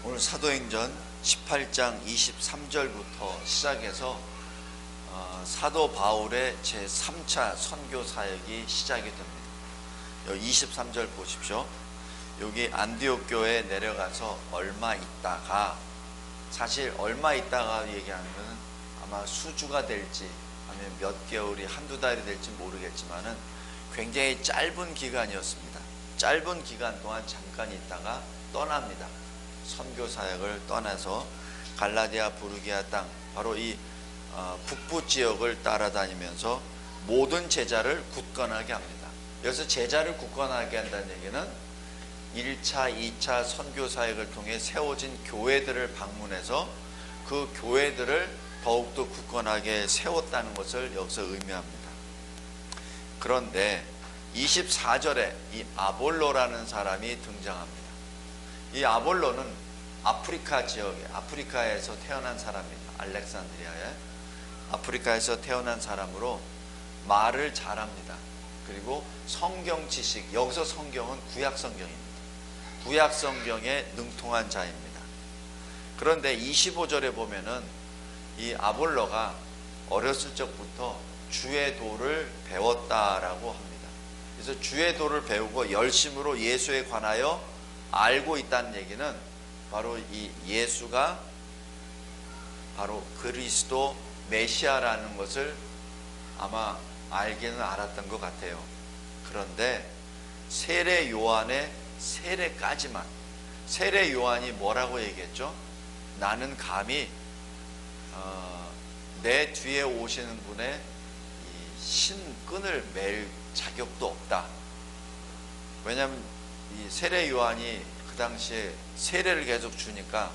오늘 사도행전 18장 23절부터 시작해서 사도 바울의 제3차 선교 사역이 시작이 됩니다. 여기 23절 보십시오. 여기 안디옥 교회에 내려가서 얼마 있다가, 사실 얼마 있다가 얘기하는 것은 아마 수주가 될지 아니면 몇 개월이 한두 달이 될지 모르겠지만은 굉장히 짧은 기간이었습니다. 짧은 기간 동안 잠깐 있다가 떠납니다. 선교 사역을 떠나서 갈라디아 부르기아 땅, 바로 이 북부 지역을 따라다니면서 모든 제자를 굳건하게 합니다. 여기서 제자를 굳건하게 한다는 얘기는 1차, 2차 선교 사역을 통해 세워진 교회들을 방문해서 그 교회들을 더욱더 굳건하게 세웠다는 것을 여기서 의미합니다. 그런데 24절에 이 아볼로라는 사람이 등장합니다. 이 아볼로는 아프리카 지역에, 아프리카에서 태어난 사람입니다. 알렉산드리아에 아프리카에서 태어난 사람으로 말을 잘합니다. 그리고 성경 지식, 여기서 성경은 구약 성경입니다. 구약 성경에 능통한 자입니다. 그런데 25절에 보면은 이 아볼로가 어렸을 적부터 주의 도를 배웠다라고 합니다. 그래서 주의 도를 배우고 열심으로 예수에 관하여 알고 있다는 얘기는 바로 이 예수가 바로 그리스도 메시아라는 것을 아마 알기는 알았던 것 같아요. 그런데 세례 요한의 세례까지만, 세례 요한이 뭐라고 얘기했죠? 나는 감히 내 뒤에 오시는 분의 이 신끈을 맬 자격도 없다. 왜냐하면 이 세례 요한이 그 당시에 세례를 계속 주니까,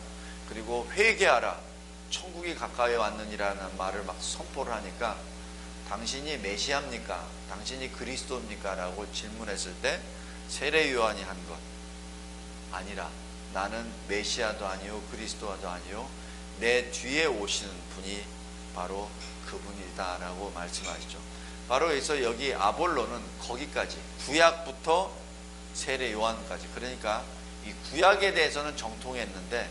그리고 회개하라, 천국이 가까이 왔느니라는 말을 막 선포를 하니까 당신이 메시아입니까? 당신이 그리스도입니까? 라고 질문했을 때 세례 요한이 한 것, 아니라 나는 메시아도 아니요 그리스도도 아니요 내 뒤에 오시는 분이 바로 그분이다 라고 말씀하시죠. 바로 그래서 여기 아볼로는 거기까지, 구약부터 세례 요한까지, 그러니까 이 구약에 대해서는 정통했는데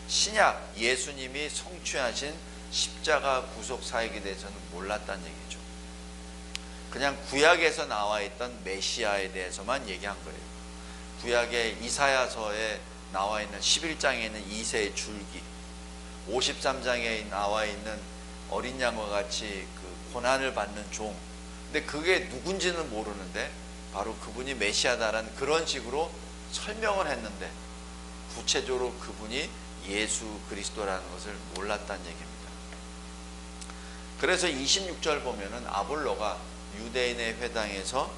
신약, 예수님이 성취하신 십자가 구속 사역에 대해서는 몰랐다는 얘기죠. 그냥 구약에서 나와 있던 메시아에 대해서만 얘기한 거예요. 구약의 이사야서에 나와 있는 11장에 있는 이새의 줄기, 53장에 나와 있는 어린 양과 같이 그 고난을 받는 종, 근데 그게 누군지는 모르는데 바로 그분이 메시아다라는 그런 식으로 설명을 했는데 구체적으로 그분이 예수 그리스도라는 것을 몰랐다는 얘기입니다. 그래서 26절 보면은 아볼로가 유대인의 회당에서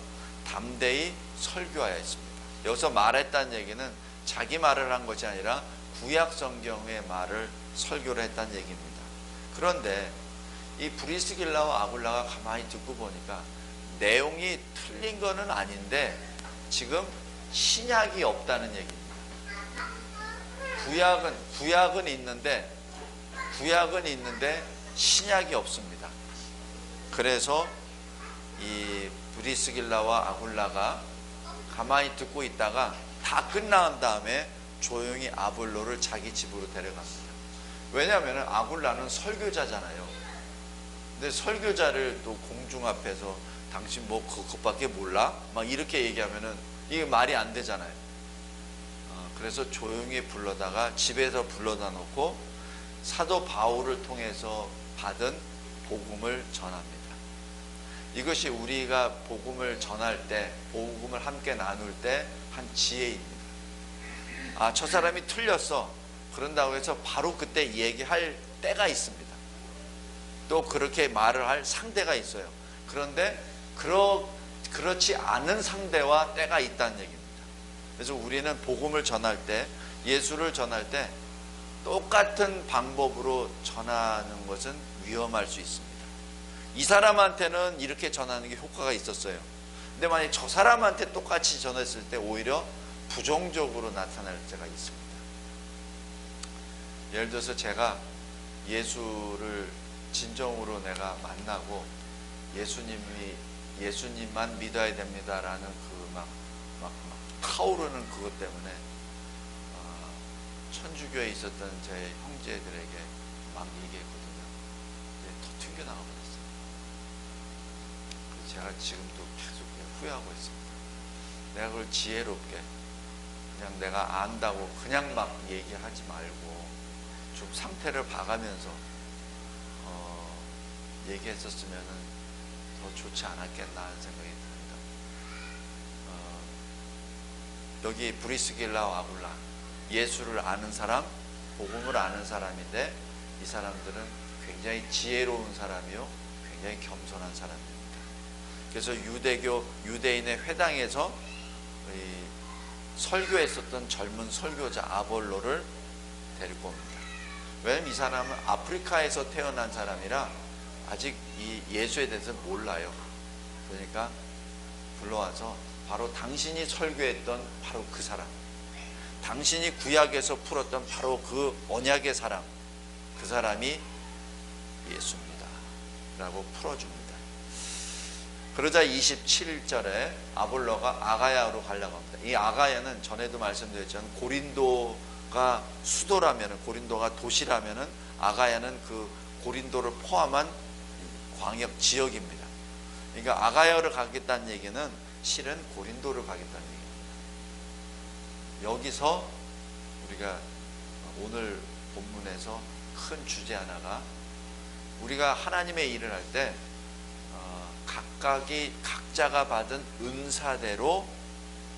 담대히 설교하였습니다. 여기서 말했다는 얘기는 자기 말을 한 것이 아니라 구약 성경의 말을 설교를 했다는 얘기입니다. 그런데 이 브리스길라와 아굴라가 가만히 듣고 보니까 내용이 틀린 거는 아닌데 지금 신약이 없다는 얘기입니다. 구약은 있는데 신약이 없습니다. 그래서 이 브리스길라와 아굴라가 가만히 듣고 있다가 다 끝난 다음에 조용히 아볼로를 자기 집으로 데려갑니다. 왜냐하면 아굴라는 설교자잖아요. 근데 설교자를 또 공중 앞에서 당신 뭐 그것밖에 몰라? 막 이렇게 얘기하면은 이게 말이 안 되잖아요. 그래서 조용히 불러다가 집에서 불러다 놓고 사도 바울을 통해서 받은 복음을 전합니다. 이것이 우리가 복음을 전할 때, 복음을 함께 나눌 때 한 지혜입니다. 아, 저 사람이 틀렸어. 그런다고 해서 바로 그때 얘기할 때가 있습니다. 또 그렇게 말을 할 상대가 있어요. 그런데 그렇지 않은 상대와 때가 있다는 얘기입니다. 그래서 우리는 복음을 전할 때, 예수를 전할 때 똑같은 방법으로 전하는 것은 위험할 수 있습니다. 이 사람한테는 이렇게 전하는 게 효과가 있었어요. 근데 만약 저 사람한테 똑같이 전했을 때 오히려 부정적으로 나타날 때가 있습니다. 예를 들어서 제가 예수를 진정으로 내가 만나고 예수님만 믿어야 됩니다라는 그 막 타오르는 그것 때문에 천주교에 있었던 제 형제들에게 막 얘기했거든요. 근데 더 튕겨나가 버렸어요. 그래서 제가 지금도 계속 후회하고 있습니다. 내가 그걸 지혜롭게 그냥 내가 안다고 그냥 막 얘기하지 말고 좀 상태를 봐가면서 얘기했었으면 더 좋지 않았겠나 하는 생각이 듭니다. 여기 브리스길라와 아굴라, 예수를 아는 사람, 복음을 아는 사람인데 이 사람들은 굉장히 지혜로운 사람이요, 굉장히 겸손한 사람입니다. 그래서 유대인의 회당에서 설교했었던 젊은 설교자 아볼로를 데리고 옵니다. 왜냐하면 이 사람은 아프리카에서 태어난 사람이라 아직 이 예수에 대해서 몰라요. 그러니까 불러와서 바로 당신이 설교했던 바로 그 사람, 당신이 구약에서 풀었던 바로 그 언약의 사람, 그 사람이 예수입니다 라고 풀어줍니다. 그러자 27절에 아볼로가 아가야로 가려고 합니다. 이 아가야는 전에도 말씀드렸지만 고린도가 수도라면, 고린도가 도시라면 아가야는 그 고린도를 포함한 광역 지역입니다. 그러니까 아가야를 가겠다는 얘기는 실은 고린도를 가겠다는 얘기입니다. 여기서 우리가 오늘 본문에서 큰 주제 하나가, 우리가 하나님의 일을 할 때 각자가 받은 은사대로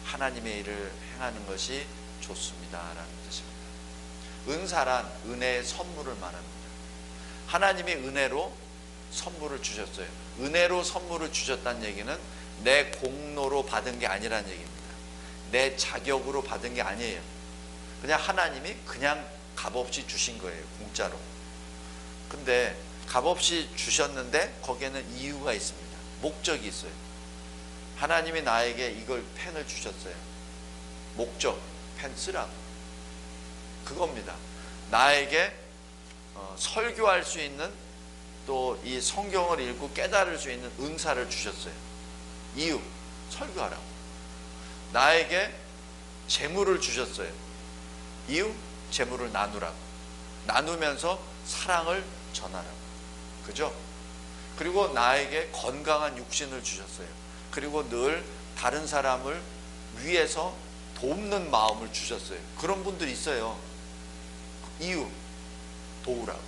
하나님의 일을 행하는 것이 좋습니다 라는 뜻입니다. 은사란 은혜의 선물을 말합니다. 하나님이 은혜로 선물을 주셨어요. 은혜로 선물을 주셨다는 얘기는 내 공로로 받은 게 아니라는 얘기입니다. 내 자격으로 받은 게 아니에요. 그냥 하나님이 그냥 값없이 주신 거예요. 공짜로. 근데 값없이 주셨는데 거기에는 이유가 있습니다. 목적이 있어요. 하나님이 나에게 이걸 펜을 주셨어요. 목적, 펜 쓰라고. 그겁니다. 나에게 설교할 수 있는, 또 이 성경을 읽고 깨달을 수 있는 은사를 주셨어요. 이유, 설교하라고. 나에게 재물을 주셨어요. 이유, 재물을 나누라고. 나누면서 사랑을 전하라고. 그죠? 그리고 나에게 건강한 육신을 주셨어요. 그리고 늘 다른 사람을 위해서 돕는 마음을 주셨어요. 그런 분들이 있어요. 이유, 도우라고.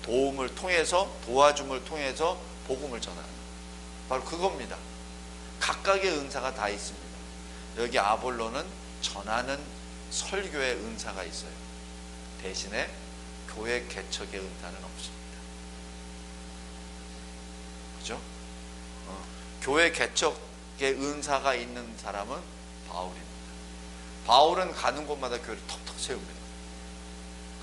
도움을 통해서, 도와줌을 통해서 복음을 전하는, 바로 그겁니다. 각각의 은사가 다 있습니다. 여기 아볼로는 전하는 설교의 은사가 있어요. 대신에 교회 개척의 은사는 없습니다. 그죠? 교회 개척의 은사가 있는 사람은 바울입니다. 바울은 가는 곳마다 교회를 턱턱 세웁니다.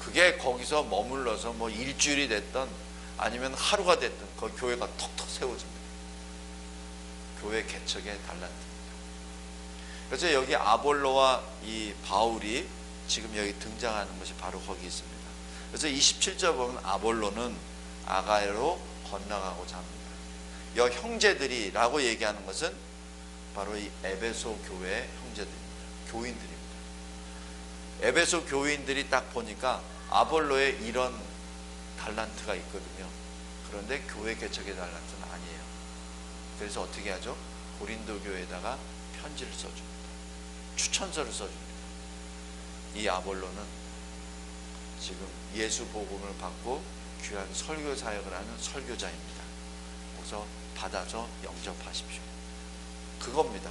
그게 거기서 머물러서 뭐 일주일이 됐던 아니면 하루가 됐던 그 교회가 턱턱 세워집니다. 교회 개척의 달란트입니다. 그래서 여기 아볼로와 이 바울이 지금 여기 등장하는 것이 바로 거기 있습니다. 그래서 27절 보면 아볼로는 아가야로 건너가고자 합니다. 여 형제들이라고 얘기하는 것은 바로 이 에베소 교회의 형제들입니다. 교인들입니다. 에베소 교인들이 딱 보니까 아볼로에 이런 달란트가 있거든요. 그런데 교회 개척의 달란트는 아니에요. 그래서 어떻게 하죠? 고린도 교회에다가 편지를 써줍니다. 추천서를 써줍니다. 이 아볼로는 지금 예수 복음을 받고 귀한 설교 사역을 하는 설교자입니다. 그래서 받아서 영접하십시오. 그겁니다.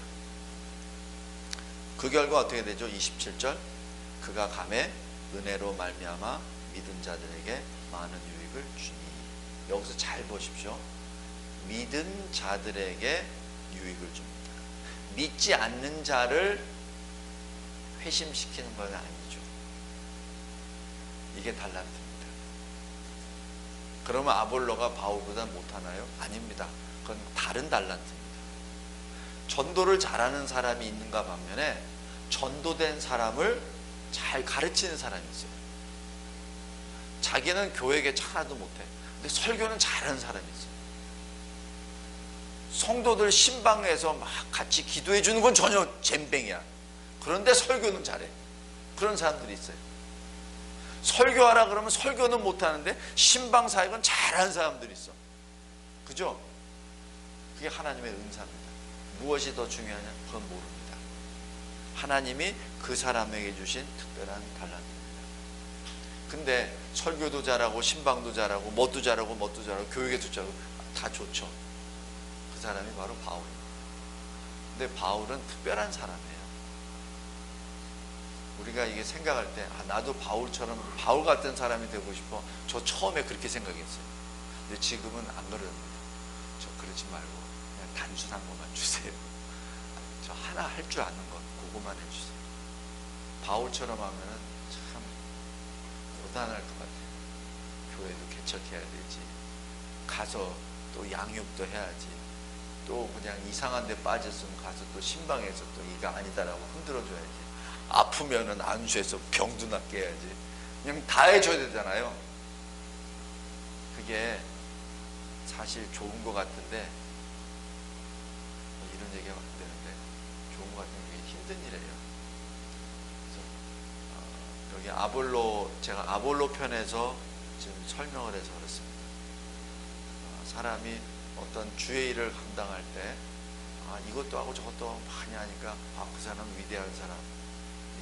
그 결과 어떻게 되죠? 27절, 그가 감에 은혜로 말미암아 믿은 자들에게 많은 유익을 주니. 여기서 잘 보십시오. 믿은 자들에게 유익을 줍니다. 믿지 않는 자를 회심시키는 건 아니죠. 이게 달란트입니다. 그러면 아볼로가 바울보다 못하나요? 아닙니다. 그건 다른 달란트입니다. 전도를 잘하는 사람이 있는가 반면에 전도된 사람을 잘 가르치는 사람이 있어요. 자기는 교회 개척 하나도 못해. 근데 설교는 잘하는 사람이 있어요. 성도들 신방에서 막 같이 기도해 주는 건 전혀 젬병이야. 그런데 설교는 잘해. 그런 사람들이 있어요. 설교하라 그러면 설교는 못하는데 신방 사역은 잘하는 사람들이 있어. 그죠? 그게 하나님의 은사입니다. 무엇이 더 중요하냐? 그건 모릅니다. 하나님이 그 사람에게 주신 특별한 달란트입니다. 근데 설교도 잘하고 신방도 잘하고 뭣도 잘하고 교육에도 잘하고 다 좋죠. 그 사람이 바로 바울입니다. 근데 바울은 특별한 사람이에요. 우리가 이게 생각할 때 나도 바울처럼 바울 같은 사람이 되고 싶어. 저 처음에 그렇게 생각했어요. 근데 지금은 안 그럽니다. 저 그러지 말고 그냥 단순한 것만 주세요. 저 하나 할 줄 아는 것 그것만 해주세요. 바울처럼 하면은 참 고단할 것 같아요. 교회도 개척해야 되지, 가서 또 양육도 해야지, 또 그냥 이상한 데 빠졌으면 가서 또 신방에서 또 이거 아니다라고 흔들어줘야지, 아프면은 안수해서 병도 낫게 해야지, 그냥 다 해줘야 되잖아요. 그게 사실 좋은 것 같은데, 이런 얘기가 안 되는데 좋은 것 같은데 그게 힘든 일이에요. 그래서 여기 제가 아볼로 편에서 지금 설명을 해서 그렇습니다. 사람이 어떤 주의 일을 감당할 때 이것도 하고 저것도 많이 하니까 그 사람은 위대한 사람,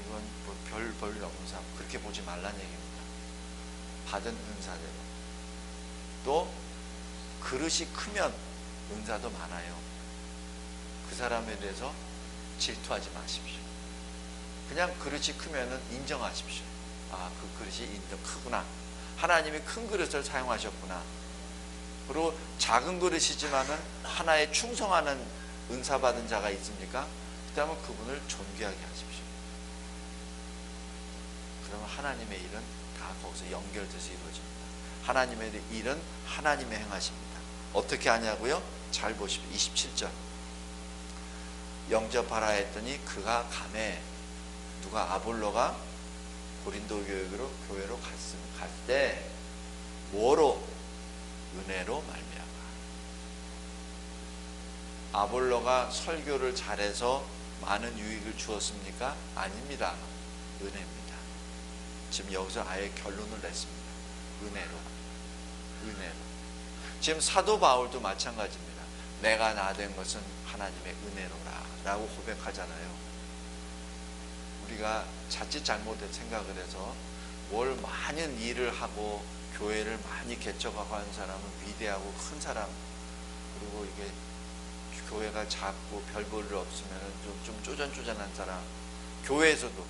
이건 뭐 별 없는 사람, 그렇게 보지 말란 얘기입니다. 받은 은사대로. 또 그릇이 크면 은사도 많아요. 그 사람에 대해서 질투하지 마십시오. 그냥 그릇이 크면은 인정하십시오. 그 그릇이 크구나. 하나님이 큰 그릇을 사용하셨구나. 그리고 작은 그릇이지만은 하나에 충성하는 은사 받은 자가 있습니까? 그렇다면 그분을 존귀하게 하십시오. 그러면 하나님의 일은 다 거기서 연결돼서 이루어집니다. 하나님의 일은 하나님의 행하십니다. 어떻게 하냐고요? 잘 보십시오. 27절. 영접하라 했더니 그가 가매. 누가? 아볼로가 고린도 교회로 갈 때 뭐로? 은혜로 말미암아. 아볼로가 설교를 잘해서 많은 유익을 주었습니까? 아닙니다. 은혜입니다. 지금 여기서 아예 결론을 냈습니다. 은혜로. 지금 사도 바울도 마찬가지입니다. 내가 나 된 것은 하나님의 은혜로라 라고 고백하잖아요. 우리가 자칫 잘못된 생각을 해서 뭘 많은 일을 하고 교회를 많이 개척하고 하는 사람은 위대하고 큰 사람, 그리고 이게 교회가 작고 별 볼 일 없으면 좀 쪼잔쪼잔한 사람, 교회에서도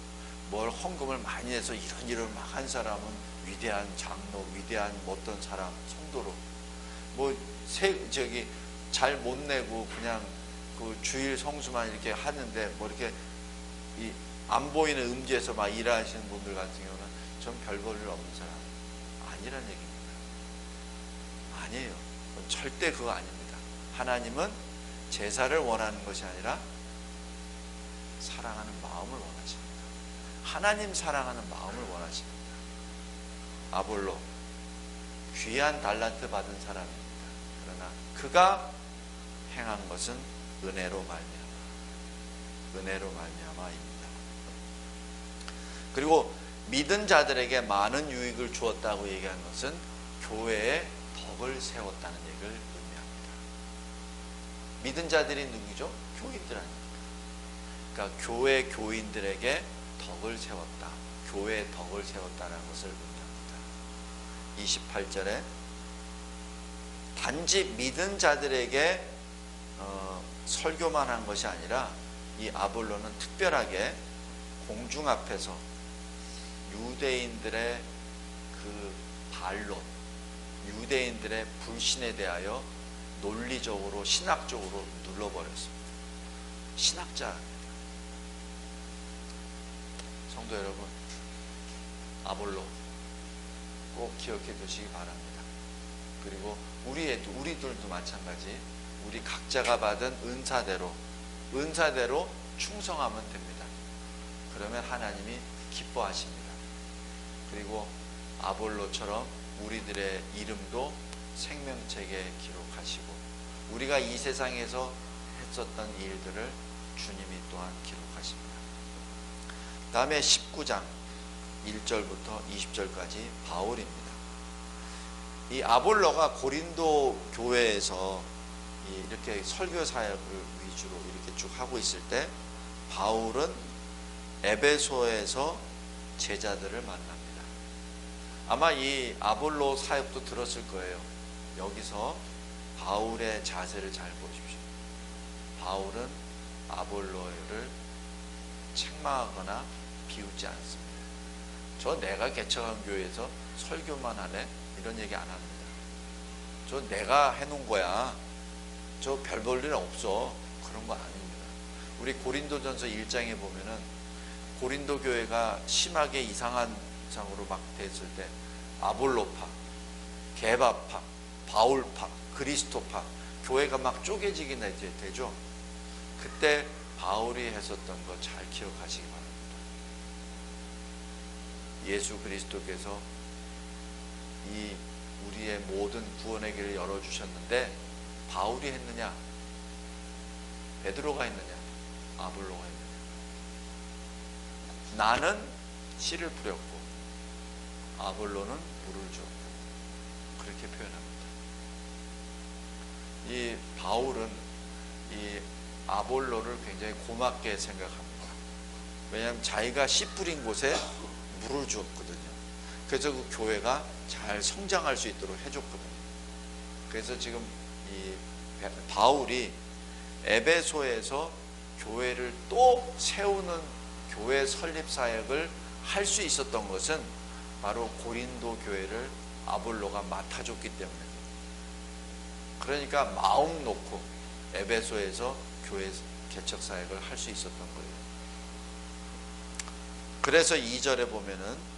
뭘 헌금을 많이 해서 이런 일을 막 한 사람은 위대한 장로, 위대한 어떤 사람, 성도로 잘 못 내고 그냥 그 주일 성수만 이렇게 하는데 이렇게 안 보이는 음지에서 막 일하시는 분들 같은 경우는 전 별 볼 일 없는 사람 아니란 얘기입니다. 아니에요. 절대 그거 아닙니다. 하나님은 제사를 원하는 것이 아니라 사랑하는 마음을 원하십니다. 하나님 사랑하는 마음을 원하십니다. 아볼로 귀한 달란트 받은 사람입니다. 그러나 그가 행한 것은 은혜로 말미암아입니다. 그리고 믿은 자들에게 많은 유익을 주었다고 얘기한 것은 교회에 덕을 세웠다는 얘기를 의미합니다. 믿은 자들이 누구죠? 교인들 아닙니까? 그러니까 교회 교인들에게 덕을 세웠다. 교회에 덕을 세웠다는 것을 의미합니다. 28절에 단지 믿은 자들에게 설교만 한 것이 아니라 이 아볼로는 특별하게 공중 앞에서 유대인들의 그 반론, 유대인들의 불신에 대하여 논리적으로 신학적으로 눌러버렸습니다. 신학자입니다. 성도 여러분, 아볼로 꼭 기억해 두시기 바랍니다. 그리고 우리들도 마찬가지, 우리 각자가 받은 은사대로 충성하면 됩니다. 그러면 하나님이 기뻐하십니다. 그리고 아볼로처럼 우리들의 이름도 생명책에 기록하시고 우리가 이 세상에서 했었던 일들을 주님이 또한 기록하십니다. 다음에 19장 1절부터 20절까지 바울입니다. 이 아볼로가 고린도 교회에서 이렇게 설교 사역을 위주로 이렇게 쭉 하고 있을 때 바울은 에베소에서 제자들을 만납니다. 아마 이 아볼로 사역도 들었을 거예요. 여기서 바울의 자세를 잘 보십시오. 바울은 아볼로를 책망하거나 비웃지 않습니다. 저 내가 개척한 교회에서 설교만 하네? 이런 얘기 안 합니다. 저 내가 해놓은 거야. 저 별 볼 일 없어. 그런 거 아닙니다. 우리 고린도전서 1장에 보면은 고린도 교회가 심하게 이상한 상으로 막 됐을 때 아볼로파, 게바파, 바울파, 그리스도파 교회가 막 쪼개지긴 되죠. 그때 바울이 했었던 거 잘 기억하시기 바랍니다. 예수 그리스도께서 이 우리의 모든 구원의 길을 열어주셨는데 바울이 했느냐? 베드로가 했느냐? 아볼로가 했느냐? 나는 씨를 뿌렸고 아볼로는 물을 주었고 그렇게 표현합니다. 이 바울은 이 아볼로를 굉장히 고맙게 생각합니다. 왜냐하면 자기가 씨 뿌린 곳에 물을 주었거든요. 그래서 그 교회가 잘 성장할 수 있도록 해줬거든요. 그래서 지금 이 바울이 에베소에서 교회를 또 세우는 교회 설립 사역을 할 수 있었던 것은 바로 고린도 교회를 아볼로가 맡아줬기 때문에, 그러니까 마음 놓고 에베소에서 교회 개척 사역을 할 수 있었던 거예요. 그래서 2절에 보면은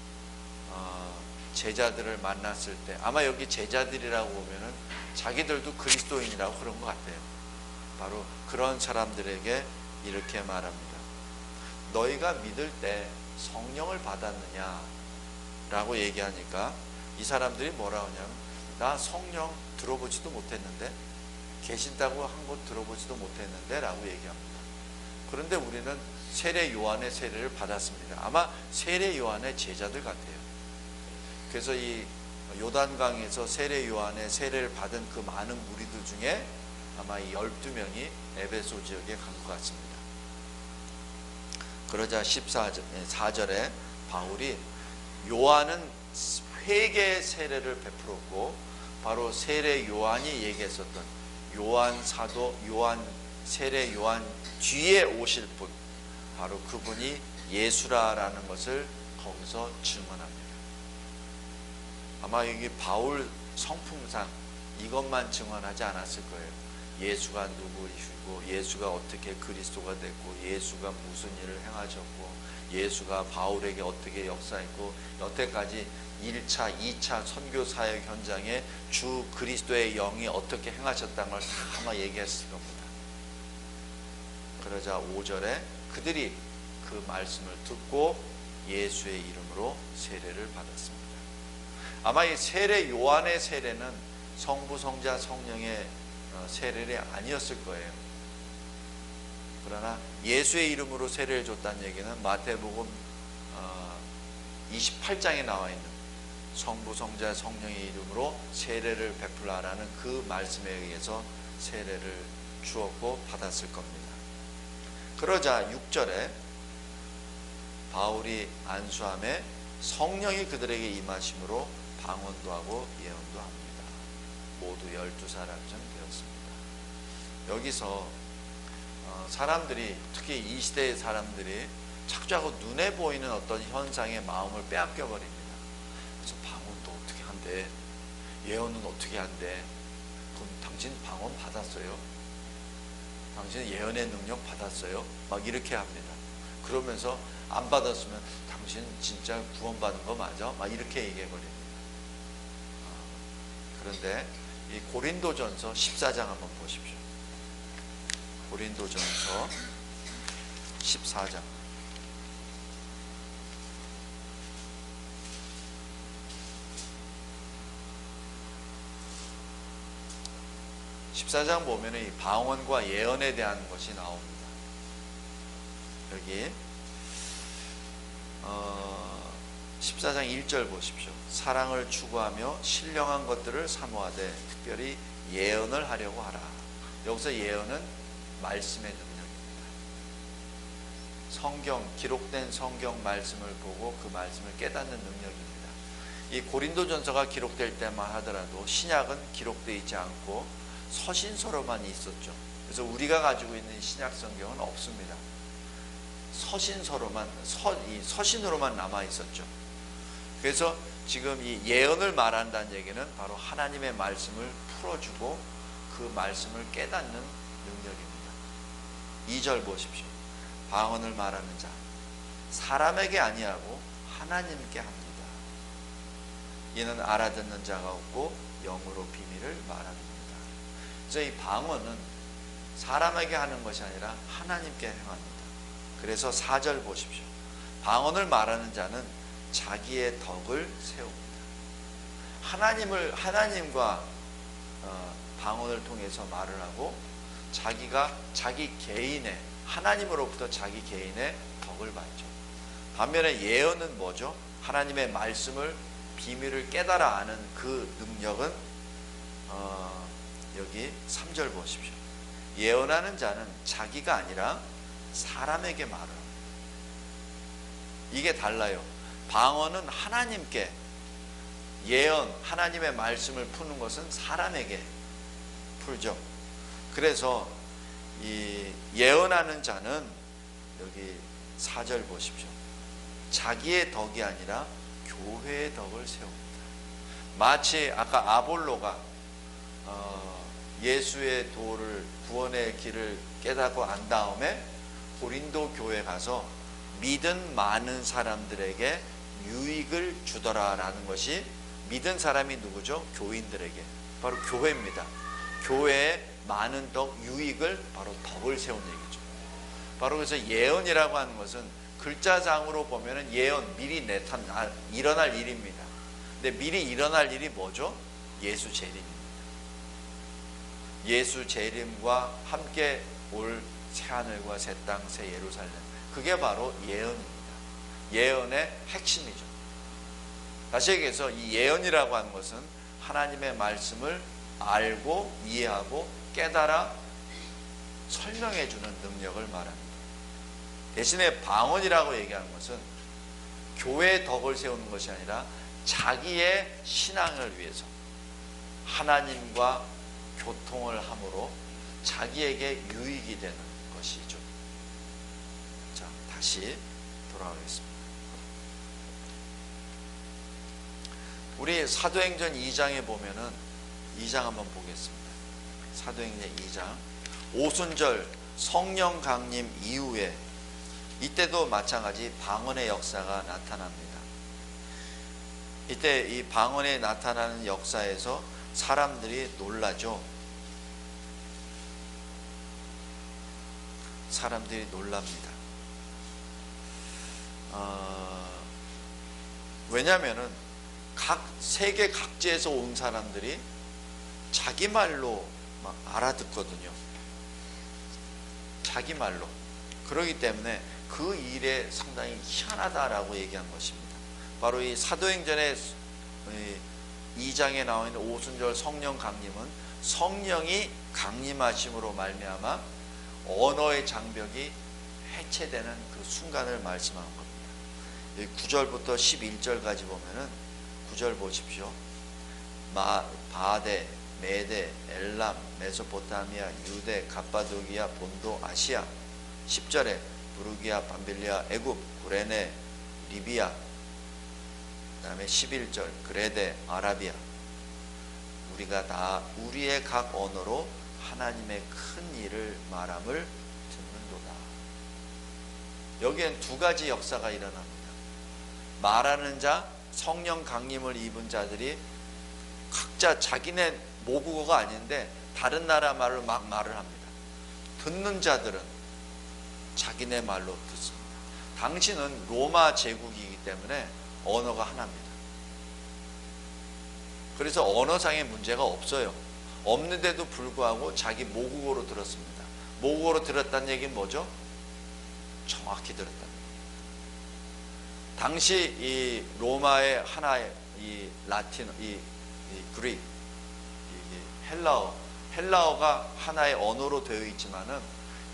제자들을 만났을 때, 아마 여기 제자들이라고 보면은 자기들도 그리스도인이라고 그런 것 같아요. 바로 그런 사람들에게 이렇게 말합니다. 너희가 믿을 때 성령을 받았느냐? 라고 얘기하니까 이 사람들이 뭐라 하냐면, 나 성령 들어보지도 못했는데, 계신다고 한 것 들어보지도 못했는데 라고 얘기합니다. 그런데 우리는 세례 요한의 세례를 받았습니다. 아마 세례 요한의 제자들 같아요. 그래서 이 요단강에서 세례 요한의 세례를 받은 그 많은 무리들 중에 아마 이 12명이 에베소 지역에 간 것 같습니다. 그러자 4절에 바울이 요한은 회개의 세례를 베풀었고, 바로 세례 요한이 얘기했었던 요한 사도, 요한 세례 요한 뒤에 오실 분, 바로 그분이 예수라라는 것을 거기서 증언합니다. 아마 여기 바울 성품상 이것만 증언하지 않았을 거예요. 예수가 누구이시고, 예수가 어떻게 그리스도가 됐고, 예수가 무슨 일을 행하셨고, 예수가 바울에게 어떻게 역사했고, 여태까지 1차, 2차 선교 사역 현장에 주 그리스도의 영이 어떻게 행하셨다는 걸 다 아마 얘기했을 겁니다. 그러자 5절에 그들이 그 말씀을 듣고 예수의 이름으로 세례를 받았습니다. 아마 이 세례 요한의 세례는 성부, 성자, 성령의 세례가 아니었을 거예요. 그러나 예수의 이름으로 세례를 줬다는 얘기는 마태복음 28장에 나와 있는 성부, 성자, 성령의 이름으로 세례를 베풀라라는 그 말씀에 의해서 세례를 주었고 받았을 겁니다. 그러자 6절에 바울이 안수함에 성령이 그들에게 임하심으로 방언도 하고 예언도 합니다. 모두 12사람쯤 되었습니다. 여기서 사람들이, 특히 이 시대의 사람들이 자꾸자꾸 눈에 보이는 어떤 현상에 마음을 빼앗겨 버립니다. 그래서 방언도 어떻게 한대? 예언은 어떻게 한대? 그럼 당신 방언 받았어요? 당신 예언의 능력 받았어요? 막 이렇게 합니다. 그러면서 안 받았으면 당신 진짜 구원받은 거 맞아? 막 이렇게 얘기해 버립니다. 그런데 이 고린도전서 14장 한번 보십시오. 고린도전서 14장. 14장 보면 이 방언과 예언에 대한 것이 나옵니다. 여기 14장 1절 보십시오. 사랑을 추구하며 신령한 것들을 사모하되 특별히 예언을 하려고 하라. 여기서 예언은 말씀의 능력입니다. 성경, 기록된 성경 말씀을 보고 그 말씀을 깨닫는 능력입니다. 이 고린도전서가 기록될 때만 하더라도 신약은 기록되어 있지 않고 서신서로만 있었죠. 그래서 우리가 가지고 있는 신약 성경은 없습니다. 서신서로만, 서신으로만 남아 있었죠. 그래서 지금 이 예언을 말한다는 얘기는 바로 하나님의 말씀을 풀어주고 그 말씀을 깨닫는 능력입니다. 2절 보십시오. 방언을 말하는 자, 사람에게 아니하고 하나님께 합니다. 이는 알아듣는 자가 없고 영으로 비밀을 말합니다. 그래서 이 방언은 사람에게 하는 것이 아니라 하나님께 행합니다. 그래서 4절 보십시오. 방언을 말하는 자는 자기의 덕을 세웁니다. 하나님과 방언을 통해서 말을 하고 자기가 자기 개인의, 하나님으로부터 자기 개인의 덕을 받죠. 반면에 예언은 뭐죠? 하나님의 말씀을, 비밀을 깨달아 아는 그 능력은 여기 3절 보십시오. 예언하는 자는 자기가 아니라 사람에게 말을 합니다. 이게 달라요. 방언은 하나님께, 예언, 하나님의 말씀을 푸는 것은 사람에게 풀죠. 그래서 이 예언하는 자는 여기 4절 보십시오. 자기의 덕이 아니라 교회의 덕을 세웁니다. 마치 아까 아볼로가 예수의 도를, 구원의 길을 깨닫고 안 다음에 고린도 교회 가서 믿은 많은 사람들에게 유익을 주더라라는 것이, 믿은 사람이 누구죠? 교인들에게, 바로 교회입니다. 교회에 많은 덕, 유익을, 바로 덕을 세운 얘기죠. 바로 그래서 예언이라고 하는 것은 글자상으로 보면은 예언, 미리 일어날 일입니다. 근데 미리 일어날 일이 뭐죠? 예수 재림입니다. 예수 재림과 함께 올 새하늘과 새 땅, 새 예루살렘, 그게 바로 예언입니다. 예언의 핵심이죠. 다시 얘기해서 이 예언이라고 하는 것은 하나님의 말씀을 알고 이해하고 깨달아 설명해 주는 능력을 말합니다. 대신에 방언이라고 얘기하는 것은 교회의 덕을 세우는 것이 아니라 자기의 신앙을 위해서 하나님과 교통을 함으로 자기에게 유익이 되는 것이죠. 자, 다시 돌아가겠습니다. 우리 사도행전 2장에 보면은 2장 한번 보겠습니다. 사도행전 2장 오순절 성령 강림 이후에 이때도 마찬가지 방언의 역사가 나타납니다. 이때 이 방언에 나타나는 역사에서 사람들이 놀라죠. 사람들이 놀랍니다. 왜냐하면은 세계 각지에서 온 사람들이 자기 말로 막 알아듣거든요. 자기 말로. 그렇기 때문에 그 일에 상당히 희한하다라고 얘기한 것입니다. 바로 이 사도행전의 2장에 나와 있는 오순절 성령 강림은 성령이 강림하심으로 말미암아 언어의 장벽이 해체되는 그 순간을 말씀하는 겁니다. 9절부터 11절까지 보면은 9절 보십시오. 바데, 메데, 엘람, 메소포타미아, 유대, 갑바도기아, 본도, 아시아. 10절에 부르기아, 밤빌리아, 애굽, 구레네, 리비아. 그 다음에 11절 그레데, 아라비아. 우리가 다 우리의 각 언어로 하나님의 큰 일을 말함을 듣는도다. 여기엔 두 가지 역사가 일어납니다. 말하는 자, 성령 강림을 입은 자들이 각자 자기네 모국어가 아닌데 다른 나라 말로 막 말을 합니다. 듣는 자들은 자기네 말로 듣습니다. 당시는 로마 제국이기 때문에 언어가 하나입니다. 그래서 언어상의 문제가 없어요. 없는데도 불구하고 자기 모국어로 들었습니다. 모국어로 들었다는 얘기는 뭐죠? 정확히 들었다는 얘기입니다. 당시 이 로마의 하나의 이 라틴어, 이 그릭, 헬라어가 하나의 언어로 되어 있지만은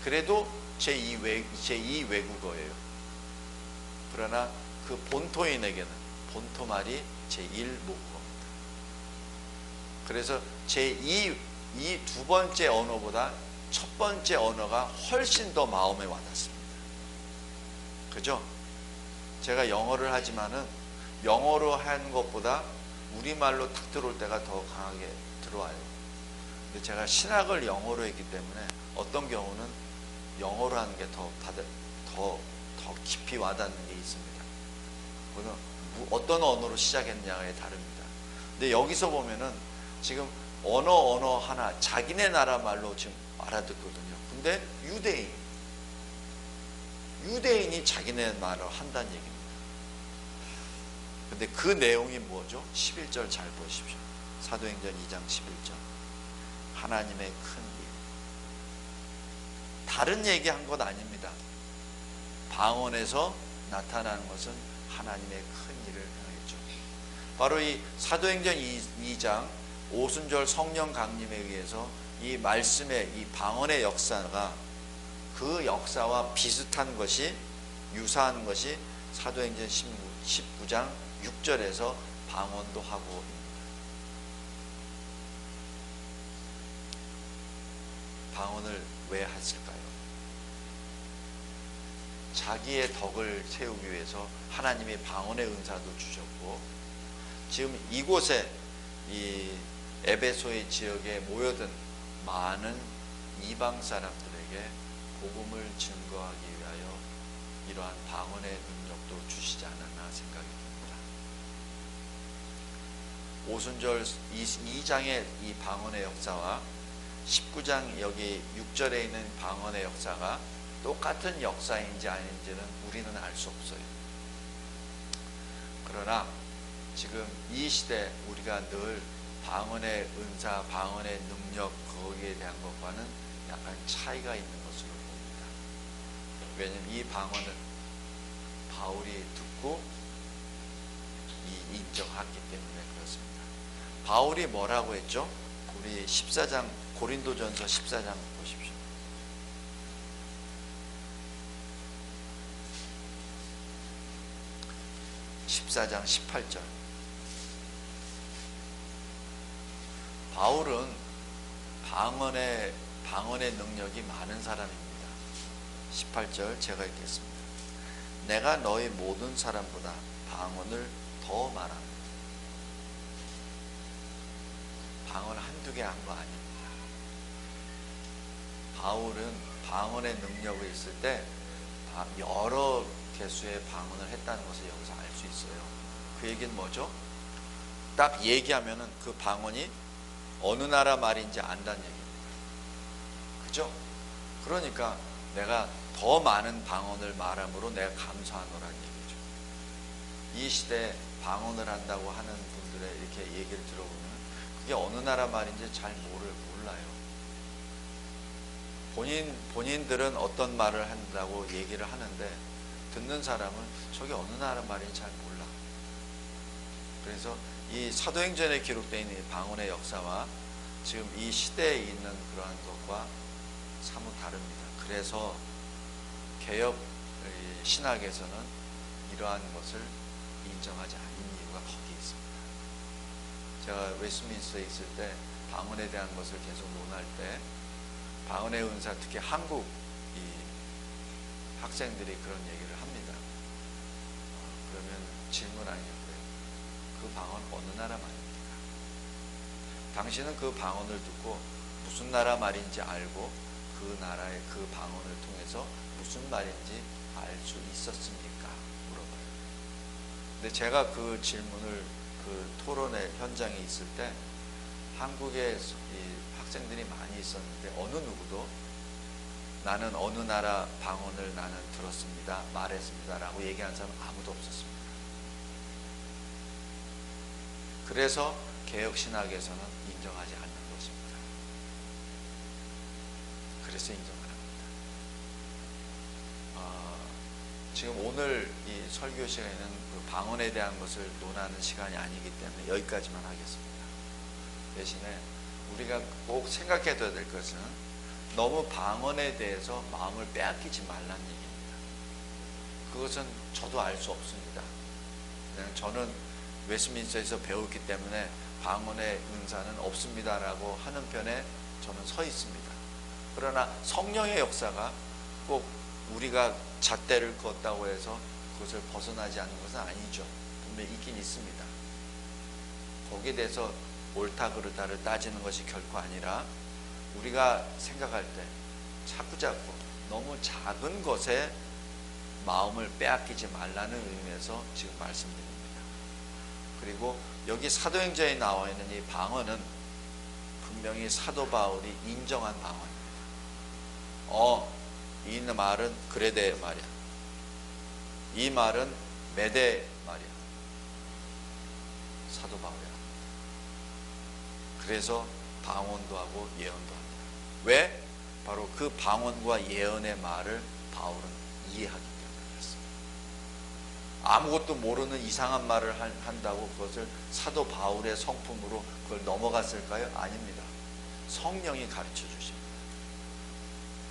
그래도 제2 외국어예요. 그러나 그 본토인에게는 본토 말이 제1 모국어입니다. 그래서 이 두 번째 언어보다 첫 번째 언어가 훨씬 더 마음에 와닿습니다. 그죠? 제가 영어를 하지만은 영어로 하는 것보다 우리말로 탁 들어올 때가 더 강하게 들어와요. 근데 제가 신학을 영어로 했기 때문에 어떤 경우는 영어로 하는 게 더 깊이 와닿는 게 있습니다. 어떤 언어로 시작했냐에 다릅니다. 근데 여기서 보면은 지금 언어 하나 자기네 나라 말로 지금 알아듣거든요. 근데 유대인이 자기네 말을 한다는 얘기입니다. 근데 그 내용이 뭐죠? 11절 잘 보십시오. 사도행전 2장 11절. 하나님의 큰 일. 다른 얘기한 것 아닙니다. 방언에서 나타나는 것은 하나님의 큰 일을 행했죠. 바로 이 사도행전 2장 오순절 성령 강림에 의해서 이 말씀의 이 방언의 역사가 그 역사와 비슷한 것이 유사한 것이 사도행전 19장 6절에서 방언도 하고 방언을 왜 했을까요? 자기의 덕을 세우기 위해서 하나님이 방언의 은사도 주셨고 지금 이곳에 이 에베소의 지역에 모여든 많은 이방 사람들에게 복음을 증거하기 위하여 이러한 방언의 능력도 주시지 않았나 생각이 듭니다. 오순절 2장의 이 방언의 역사와 19장 여기 6절에 있는 방언의 역사가 똑같은 역사인지 아닌지는 우리는 알 수 없어요. 그러나 지금 이 시대 우리가 늘 방언의 은사, 방언의 능력 거기에 대한 것과는 약간 차이가 있는 것으로 봅니다. 왜냐하면 이 방언은 바울이 듣고 인정했기 때문에 그렇습니다. 바울이 뭐라고 했죠? 우리 14장 고린도전서 14장 보십시오. 14장 18절. 바울은 방언의 능력이 많은 사람입니다. 18절 제가 읽겠습니다. 내가 너희 모든 사람보다 방언을 더 말합니다. 방언 한두 개 한 거 아닙니다. 바울은 방언의 능력이 있을 때 여러 개수의 방언을 했다는 것을 여기서 알 수 있어요. 그 얘기는 뭐죠? 딱 얘기하면은 그 방언이 어느 나라 말인지 안다는 얘기입니다. 그죠? 그러니까 내가 더 많은 방언을 말함으로 내가 감사하노라는 얘기죠. 이 시대에 방언을 한다고 하는 분들의 이렇게 얘기를 들어보면 그게 어느 나라 말인지 잘 몰라요. 본인들은 어떤 말을 한다고 얘기를 하는데 듣는 사람은 저게 어느 나라 말인지 잘 몰라. 그래서 이 사도행전에 기록되어 있는 방언의 역사와 지금 이 시대에 있는 그러한 것과 사뭇 다릅니다. 그래서 개혁 신학에서는 이러한 것을 인정하지 않는 이유가 거기에 있습니다. 제가 웨스트민스터에 있을 때 방언에 대한 것을 계속 논할 때 방언의 은사, 특히 한국 학생들이 그런 얘기를 합니다. 그러면 질문 아니었고요. 그 방언 어느 나라 말입니까? 당신은 그 방언을 듣고 무슨 나라 말인지 알고 그 나라의 그 방언을 통해서 무슨 말인지 알 수 있었습니까? 물어봐요. 근데 제가 그 질문을 그 토론의 현장에 있을 때 한국에 학생들이 많이 있었는데 어느 누구도 나는 어느 나라 방언을 나는 들었습니다, 말했습니다 라고 얘기한 사람 아무도 없었습니다. 그래서 개혁신학에서는 인정하지 않는 것입니다. 그래서 인정 안 합니다. 지금 오늘 이 설교 시간에는 그 방언에 대한 것을 논하는 시간이 아니기 때문에 여기까지만 하겠습니다. 대신에 우리가 꼭 생각해둬야 될 것은 너무 방언에 대해서 마음을 빼앗기지 말라는 얘기입니다. 그것은 저도 알 수 없습니다. 그냥 저는 웨스민스터에서 배웠기 때문에 방언의 은사는 없습니다라고 하는 편에 저는 서 있습니다. 그러나 성령의 역사가 꼭 우리가 잣대를 그었다고 해서 그것을 벗어나지 않는 것은 아니죠. 분명히 있긴 있습니다. 거기에 대해서 옳다 그르다를 따지는 것이 결코 아니라 우리가 생각할 때 자꾸자꾸 너무 작은 것에 마음을 빼앗기지 말라는 의미에서 지금 말씀드립니다. 그리고 여기 사도행전에 나와 있는 이 방언은 분명히 사도 바울이 인정한 방언입니다. 이 말은 그레데 말이야. 이 말은 메데 말이야. 사도 바울이야. 그래서 방언도 하고 예언도 합니다. 왜? 바로 그 방언과 예언의 말을 바울은 이해하기 때문에 그렇습니다. 아무것도 모르는 이상한 말을 한다고 그것을 사도 바울의 성품으로 그걸 넘어갔을까요? 아닙니다. 성령이 가르쳐 주십니다.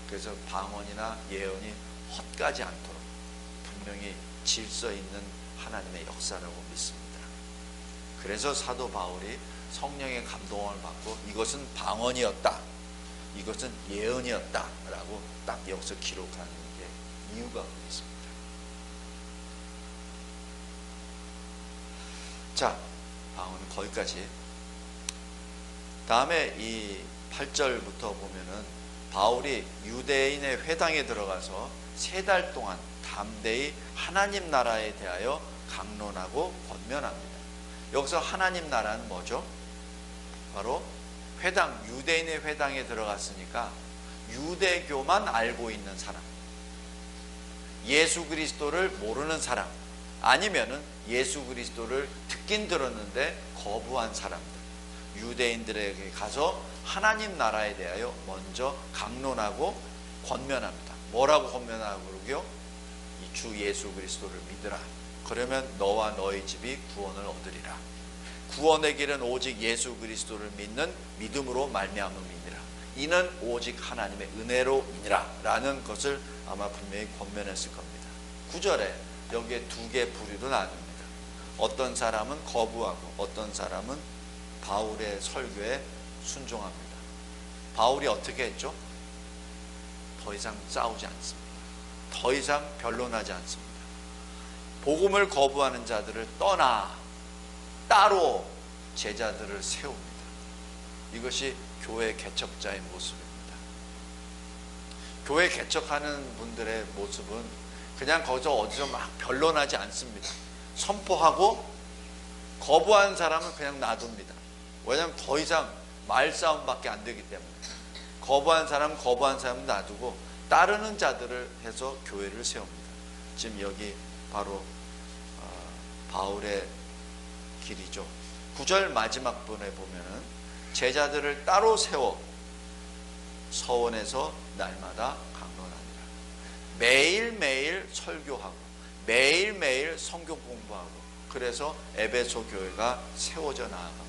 그래서 방언이나 예언이 헛가지 않도록 분명히 질서 있는 하나님의 역사라고 믿습니다. 그래서 사도 바울이 성령의 감동을 받고 이것은 방언이었다, 이것은 예언이었다 라고 딱 여기서 기록하는 게 이유가 있습니다. 자, 방언은 거기까지. 다음에 이 8절부터 보면은 바울이 유대인의 회당에 들어가서 3달 동안 담대히 하나님 나라에 대하여 강론하고 권면합니다. 여기서 하나님 나라는 뭐죠? 바로 회당, 유대인의 회당에 들어갔으니까 유대교만 알고 있는 사람, 예수 그리스도를 모르는 사람, 아니면은 예수 그리스도를 듣긴 들었는데 거부한 사람들, 유대인들에게 가서 하나님 나라에 대하여 먼저 강론하고 권면합니다. 뭐라고 권면하고 그러고요? 이 주 예수 그리스도를 믿으라. 그러면 너와 너희 집이 구원을 얻으리라. 구원의 길은 오직 예수 그리스도를 믿는 믿음으로 말미암음이니라. 이는 오직 하나님의 은혜로이니라 라는 것을 아마 분명히 권면했을 겁니다. 9절에 여기에 2개 부류로 나눕니다. 어떤 사람은 거부하고 어떤 사람은 바울의 설교에 순종합니다. 바울이 어떻게 했죠? 더 이상 싸우지 않습니다. 더 이상 변론하지 않습니다. 복음을 거부하는 자들을 떠나 따로 제자들을 세웁니다. 이것이 교회 개척자의 모습입니다. 교회 개척하는 분들의 모습은 그냥 거기서 어디서 막 변론하지 않습니다. 선포하고 거부하는 사람은 그냥 놔둡니다. 왜냐하면 더 이상 말싸움밖에 안 되기 때문에 거부한 사람은 놔두고 따르는 자들을 해서 교회를 세웁니다. 지금 여기 바로 바울의 길이죠. 9절 마지막 분에 보면은 제자들을 따로 세워 서원에서 날마다 강론하니라. 매일매일 설교하고 매일매일 성경 공부하고 그래서 에베소 교회가 세워져 나아갑니다.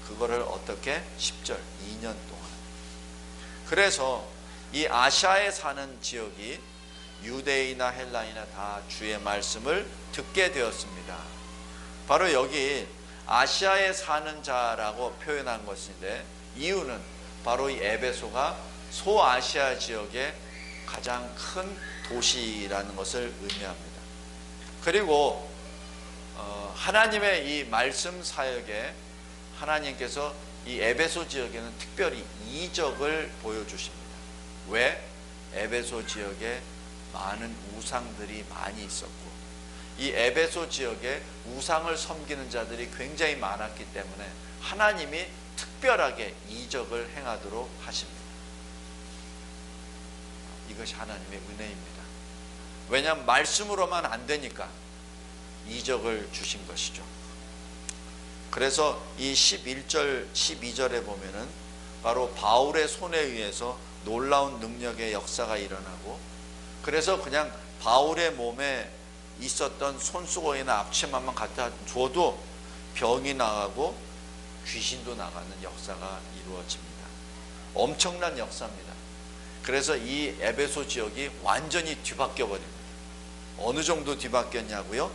그거를 어떻게? 10절 2년 동안. 그래서 이 아시아에 사는 지역이 유대인이나 헬라인이나 다 주의 말씀을 듣게 되었습니다. 바로 여기 아시아에 사는 자라고 표현한 것인데 이유는 바로 이 에베소가 소아시아 지역의 가장 큰 도시라는 것을 의미합니다. 그리고 하나님의 이 말씀 사역에 하나님께서 이 에베소 지역에는 특별히 이적을 보여주십니다. 왜? 에베소 지역에 많은 우상들이 많이 있었고 이 에베소 지역에 우상을 섬기는 자들이 굉장히 많았기 때문에 하나님이 특별하게 이적을 행하도록 하십니다. 이것이 하나님의 은혜입니다. 왜냐하면 말씀으로만 안 되니까 이적을 주신 것이죠. 그래서 이 11절, 12절에 보면은 바로 바울의 손에 의해서 놀라운 능력의 역사가 일어나고 그래서 그냥 바울의 몸에 있었던 손수건이나 앞치마만 갖다 줘도 병이 나가고 귀신도 나가는 역사가 이루어집니다. 엄청난 역사입니다. 그래서 이 에베소 지역이 완전히 뒤바뀌어 버립니다. 어느 정도 뒤바뀌었냐고요?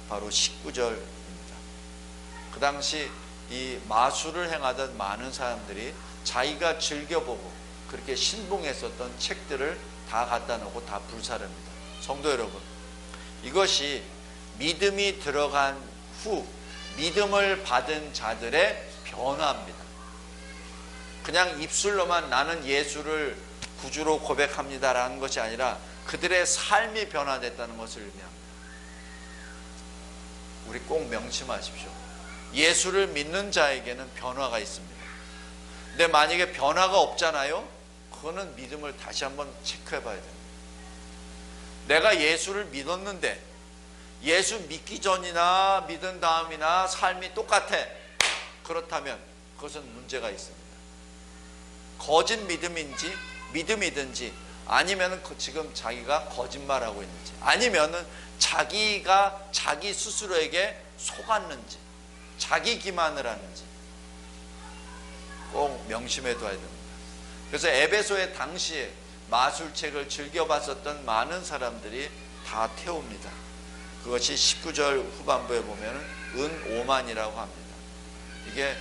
바로 19절입니다. 그 당시 이 마술을 행하던 많은 사람들이 자기가 즐겨보고 그렇게 신봉했었던 책들을 다 갖다 놓고 다 불사릅니다. 성도 여러분, 이것이 믿음이 들어간 후 믿음을 받은 자들의 변화입니다. 그냥 입술로만 나는 예수를 구주로 고백합니다라는 것이 아니라 그들의 삶이 변화됐다는 것을 의미합니다. 우리 꼭 명심하십시오. 예수를 믿는 자에게는 변화가 있습니다. 근데 만약에 변화가 없잖아요? 그거는 믿음을 다시 한번 체크해 봐야 됩니다. 내가 예수를 믿었는데 예수 믿기 전이나 믿은 다음이나 삶이 똑같아. 그렇다면 그것은 문제가 있습니다. 거짓 믿음인지 믿음이든지 아니면 지금 자기가 거짓말하고 있는지 아니면 자기가 자기 스스로에게 속았는지 자기 기만을 하는지 꼭 명심해 둬야 됩니다. 그래서 에베소의 당시에 마술책을 즐겨봤었던 많은 사람들이 다 태웁니다. 그것이 19절 후반부에 보면 은 5만이라고 합니다. 이게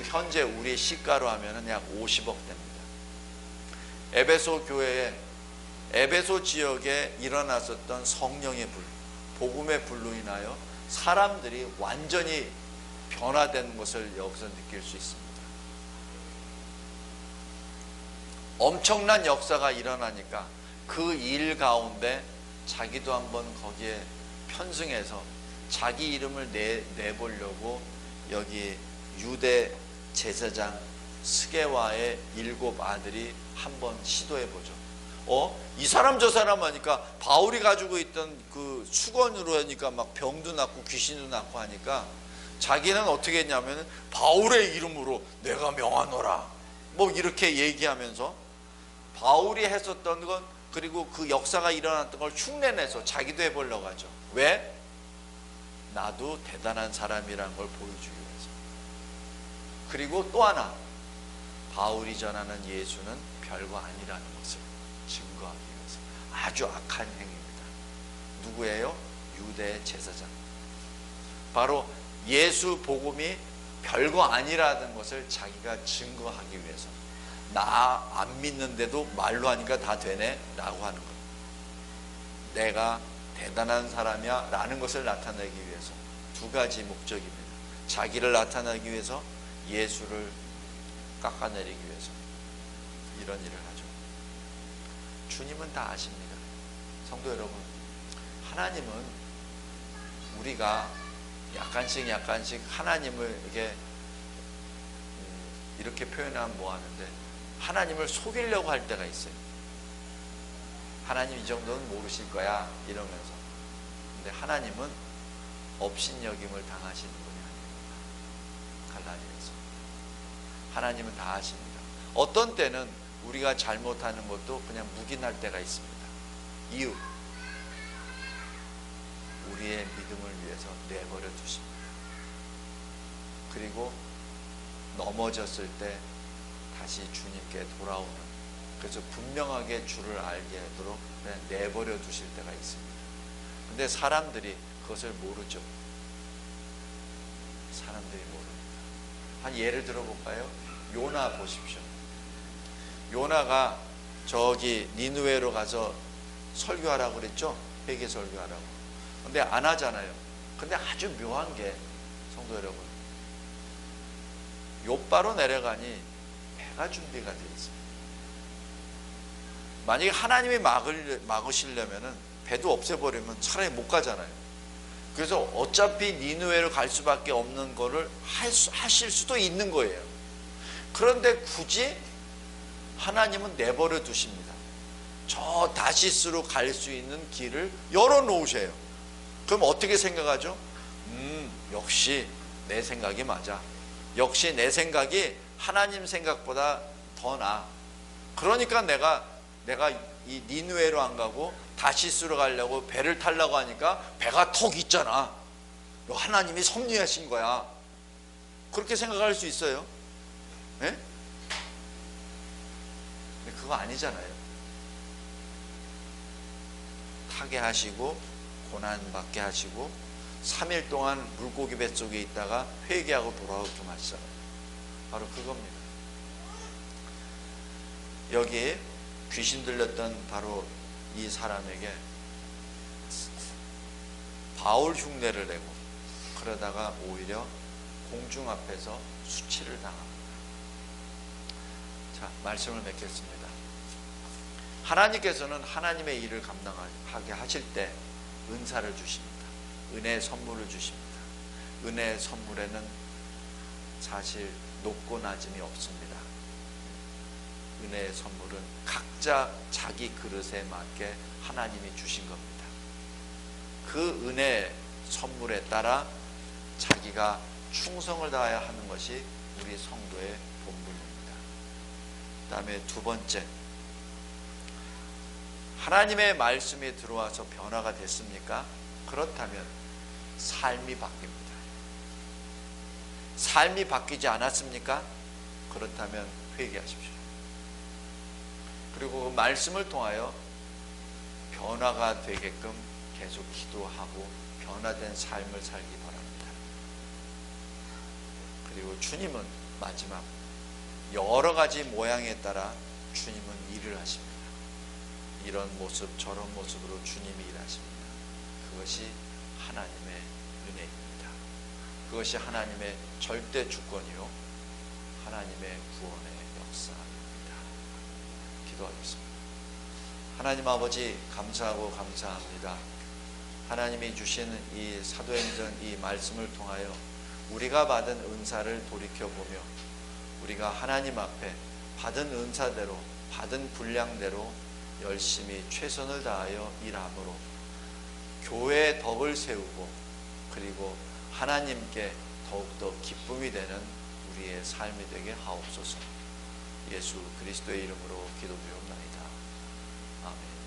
현재 우리 시가로 하면 약 50억 됩니다. 에베소 교회에 에베소 지역에 일어났었던 성령의 불, 복음의 불로 인하여 사람들이 완전히 변화된 것을 여기서 느낄 수 있습니다. 엄청난 역사가 일어나니까 그 일 가운데 자기도 한번 거기에 편승해서 자기 이름을 내보려고 여기 유대 제사장 스게와의 7 아들이 한번 시도해보죠. 이 사람 저 사람 하니까 바울이 가지고 있던 그 수건으로 하니까 막 병도 낫고 귀신도 낫고 하니까 자기는 어떻게 했냐면 바울의 이름으로 내가 명하노라 뭐 이렇게 얘기하면서 바울이 했었던 것 그리고 그 역사가 일어났던 걸 흉내내서 자기도 해보려고 하죠. 왜? 나도 대단한 사람이라는 걸 보여주기 위해서. 그리고 또 하나 바울이 전하는 예수는 별거 아니라는 것을 증거하기 위해서 아주 악한 행위입니다. 누구예요? 유대 제사장. 바로 예수 복음이 별거 아니라는 것을 자기가 증거하기 위해서 나 안 믿는데도 말로 하니까 다 되네 라고 하는 것. 내가 대단한 사람이야 라는 것을 나타내기 위해서 2가지 목적입니다. 자기를 나타내기 위해서 예수를 깎아내리기 위해서 이런 일을 하죠. 주님은 다 아십니다. 성도 여러분, 하나님은 우리가 약간씩 하나님을 이렇게 표현하면 뭐하는데 하나님을 속이려고 할 때가 있어요. 하나님 이 정도는 모르실 거야 이러면서. 근데 하나님은 업신여김을 당하시는 분이 아닙니다. 갈라디아에서 하나님은 다 아십니다. 어떤 때는 우리가 잘못하는 것도 그냥 묵인할 때가 있습니다. 이유, 우리의 믿음을 위해서 내버려 두십니다. 그리고 넘어졌을 때 다시 주님께 돌아오는, 그래서 분명하게 주를 알게 하도록 그냥 내버려 두실 때가 있습니다. 근데 사람들이 그것을 모르죠. 사람들이 모릅니다. 한 예를 들어볼까요? 요나 보십시오. 요나가 저기 니느웨로 가서 설교하라고 그랬죠? 회개 설교하라고. 근데 안 하잖아요. 근데 아주 묘한 게, 성도 여러분, 욥바로 내려가니 배가 준비가 되어 있습니다. 만약에 하나님이 막으시려면은 배도 없애버리면 차라리 못 가잖아요. 그래서 어차피 니느웨로 갈 수밖에 없는 거를 하실 수도 있는 거예요. 그런데 굳이 하나님은 내버려 두십니다. 저 다시스로 갈 수 있는 길을 열어놓으셔요. 그럼 어떻게 생각하죠? 역시 내 생각이 맞아. 역시 내 생각이 하나님 생각보다 더 나아. 그러니까 내가 이 니느웨로 안 가고 다시스로 가려고 배를 타려고 하니까 배가 턱 있잖아. 하나님이 섭리하신 거야. 그렇게 생각할 수 있어요. 네? 그거 아니잖아요. 타게 하시고 고난받게 하시고 3일 동안 물고기 뱃속에 있다가 회개하고 돌아오게 하시잖아요. 바로 그겁니다. 여기 귀신 들렸던 바로 이 사람에게 바울 흉내를 내고 그러다가 오히려 공중 앞에서 수치를 당합니다. 자, 말씀을 맺겠습니다. 하나님께서는 하나님의 일을 감당하게 하실 때 은사를 주십니다. 은혜의 선물을 주십니다. 은혜의 선물에는 사실 높고 낮음이 없습니다. 은혜의 선물은 각자 자기 그릇에 맞게 하나님이 주신 겁니다. 그 은혜의 선물에 따라 자기가 충성을 다해야 하는 것이 우리 성도의 본분입니다. 그 다음에 두 번째, 하나님의 말씀이 들어와서 변화가 됐습니까? 그렇다면 삶이 바뀝니다. 삶이 바뀌지 않았습니까? 그렇다면 회개하십시오. 그리고 그 말씀을 통하여 변화가 되게끔 계속 기도하고 변화된 삶을 살기 바랍니다. 그리고 주님은 마지막 여러 가지 모양에 따라 주님은 일을 하십니다. 이런 모습 저런 모습으로 주님이 일하십니다. 그것이 하나님의 은혜입니다. 그것이 하나님의 절대 주권이요 하나님의 구원의 역사입니다. 기도하겠습니다. 하나님 아버지, 감사하고 감사합니다. 하나님이 주신 이 사도행전 이 말씀을 통하여 우리가 받은 은사를 돌이켜보며 우리가 하나님 앞에 받은 은사대로 받은 분량대로 열심히 최선을 다하여 일함으로 교회의 덕을 세우고 그리고 하나님께 더욱더 기쁨이 되는 우리의 삶이 되게 하옵소서. 예수 그리스도의 이름으로 기도드리옵나이다. 아멘.